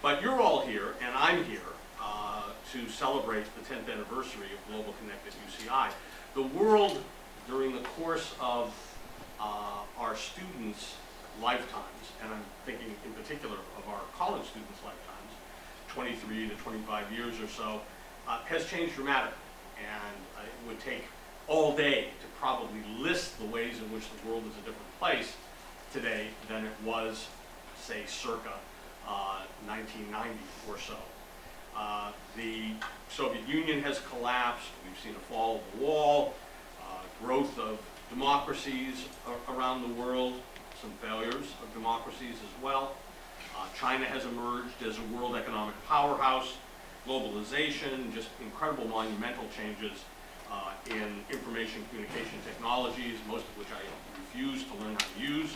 But you're all here, and I'm here to celebrate the 10th anniversary of GlobalConnect at UCI. The world, during the course of our students' lifetimes, and I'm thinking in particular of our college students' lifetimes, 23 to 25 years or so, has changed dramatically. And it would take all day to probably list the ways in which the world is a different place today than it was, say, circa 1990 or so. The Soviet Union has collapsed. We've seen a fall of the wall, growth of democracies around the world, some failures of democracies as well. China has emerged as a world economic powerhouse, globalization, just incredible monumental changes in information communication technologies, most of which I refuse to learn how to use.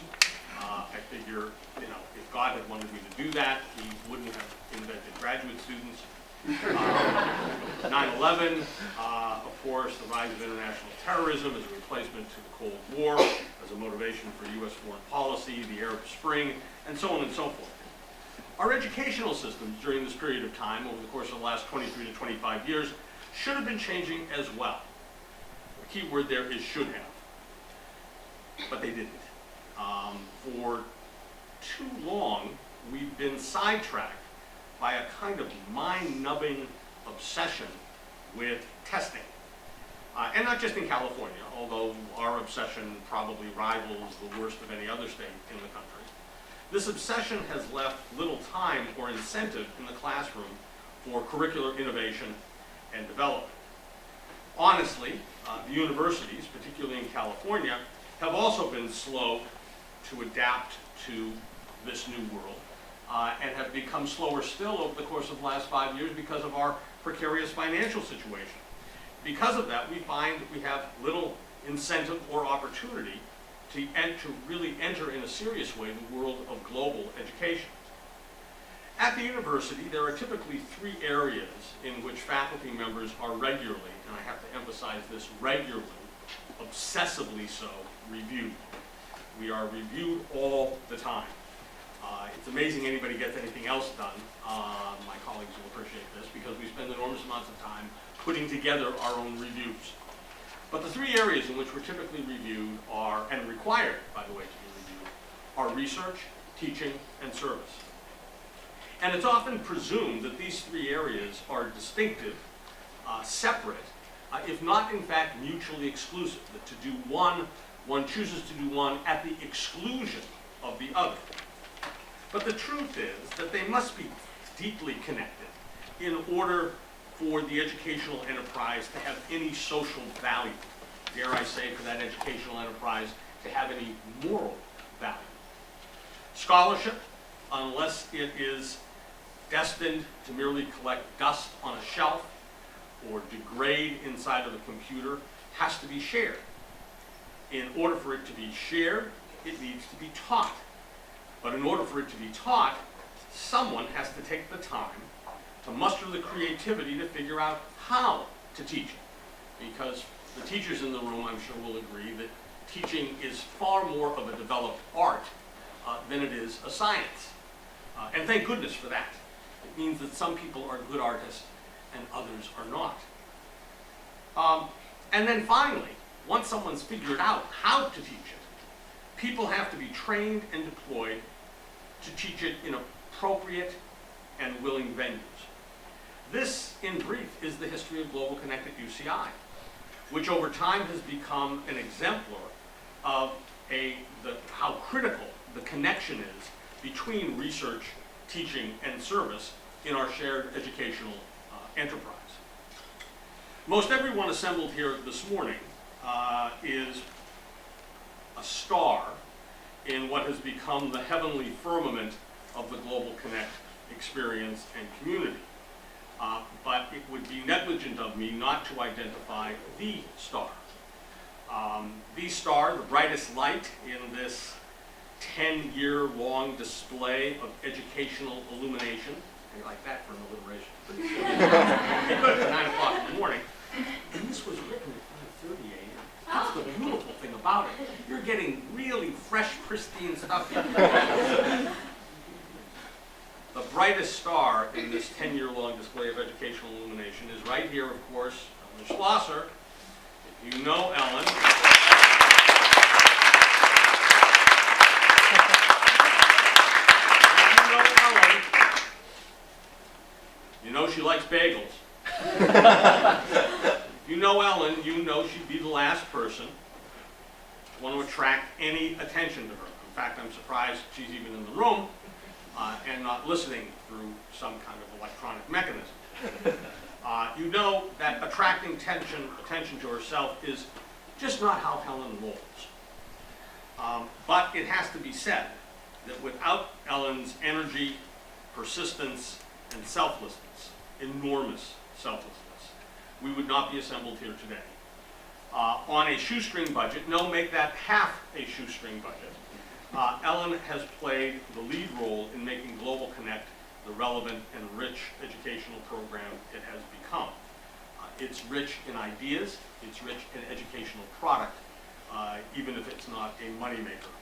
I figure, if God had wanted me to do that, he wouldn't have invented graduate students. 9/11, of course, the rise of international terrorism as a replacement to the Cold War, as a motivation for U.S. foreign policy, the Arab Spring, and so on and so forth. Our educational systems during this period of time, over the course of the last 23 to 25 years, should have been changing as well. The key word there is should have, but they didn't. For too long, we've been sidetracked by a kind of mind-numbing obsession with testing. And not just in California, although our obsession probably rivals the worst of any other state in the country. This obsession has left little time or incentive in the classroom for curricular innovation and development. Honestly, the universities, particularly in California, have also been slow to adapt to this new world. And have become slower still over the course of the last 5 years because of our precarious financial situation. Because of that, we find that we have little incentive or opportunity to really enter in a serious way the world of global education. At the university, there are typically 3 areas in which faculty members are regularly, and I have to emphasize this, regularly, obsessively so, reviewed. We are reviewed all the time. It's amazing anybody gets anything else done. My colleagues will appreciate this because we spend enormous amounts of time putting together our own reviews. But the 3 areas in which we're typically reviewed are, and required, by the way, to be reviewed, are research, teaching, and service. And it's often presumed that these 3 areas are distinctive, separate, if not in fact mutually exclusive, that to do one chooses to do one at the exclusion of the other. But the truth is that they must be deeply connected in order for the educational enterprise to have any social value. Dare I say, for that educational enterprise to have any moral value. Scholarship, unless it is destined to merely collect dust on a shelf or degrade inside of a computer, has to be shared. In order for it to be shared, it needs to be taught. But in order for it to be taught, someone has to take the time to muster the creativity to figure out how to teach it. Because the teachers in the room, I'm sure, will agree that teaching is far more of a developed art than it is a science. And thank goodness for that. It means that some people are good artists and others are not. And then finally, once someone's figured out how to teach it, people have to be trained and deployed to teach it in appropriate and willing venues. This, in brief, is the history of GlobalConnect at UCI, which over time has become an exemplar of how critical the connection is between research, teaching, and service in our shared educational enterprise. Most everyone assembled here this morning is a star in what has become the heavenly firmament of the GlobalConnect experience and community. But it would be negligent of me not to identify the star. The star, the brightest light in this 10-year-long display of educational illumination. I like that for an alliteration. It could at 9 o'clock in the morning. And this was written at 5:30 a.m. That's the beautiful thing about it. You're getting really fresh, pristine stuff here. The bright brightest star in this 10-year-long display of educational illumination is right here, of course, Ellen Schlosser. If you know Ellen, you know she likes bagels. If you know Ellen, you know she'd be the last person to want to attract any attention to her. In fact, I'm surprised she's even in the room and not listening through some kind of electronic mechanism. You know that attracting attention to herself is just not how Helen rolls. But it has to be said that without Ellen's energy, persistence, and selflessness, enormous selflessness, we would not be assembled here today. On a shoestring budget, no, make that half a shoestring budget, Ellen has played the lead role in making GlobalConnect the relevant and rich educational program it has become. It's rich in ideas, it's rich in educational product, even if it's not a moneymaker.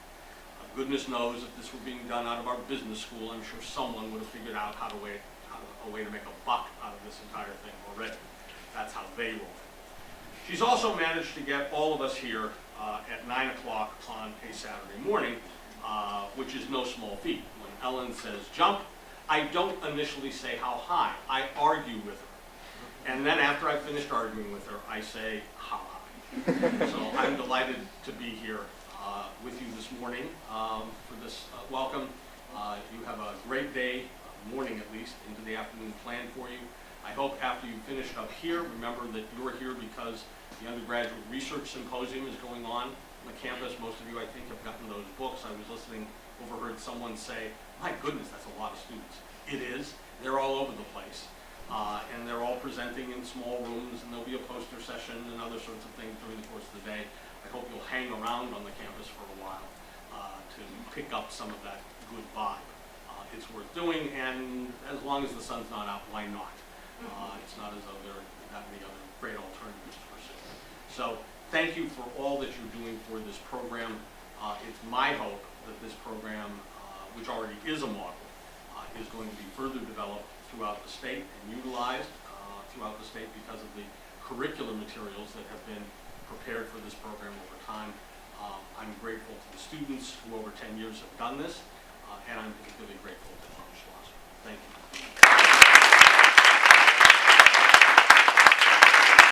Goodness knows if this were being done out of our business school, I'm sure someone would have figured out a way to make a buck out of this entire thing already. That's how they roll. She's also managed to get all of us here at 9 o'clock on a Saturday morning, which is no small feat. When Ellen says jump, I don't initially say how high. I argue with her. And then after I've finished arguing with her, I say how high. So I'm delighted to be here with you this morning for this welcome. You have a great day, morning at least, into the afternoon planned for you. I hope after you finished up here, remember that you're here because the undergraduate research symposium is going on the campus. Most of you, I think, have gotten those books. I was overheard someone say, my goodness, that's a lot of students. It is. They're all over the place. And they're all presenting in small rooms, and there'll be a poster session and other sorts of things during the course of the day. I hope you'll hang around on the campus for a while to pick up some of that good vibe. It's worth doing, and as long as the sun's not out, why not? It's not as though there are that many other great alternatives to pursue. So thank you for all that you're doing for this program. It's my hope that this program, which already is a model, is going to be further developed throughout the state and utilized throughout the state because of the curricular materials that have been prepared for this program over time. I'm grateful to the students who over 10 years have done this, and I'm particularly grateful to Tom Schlosser. Thank you.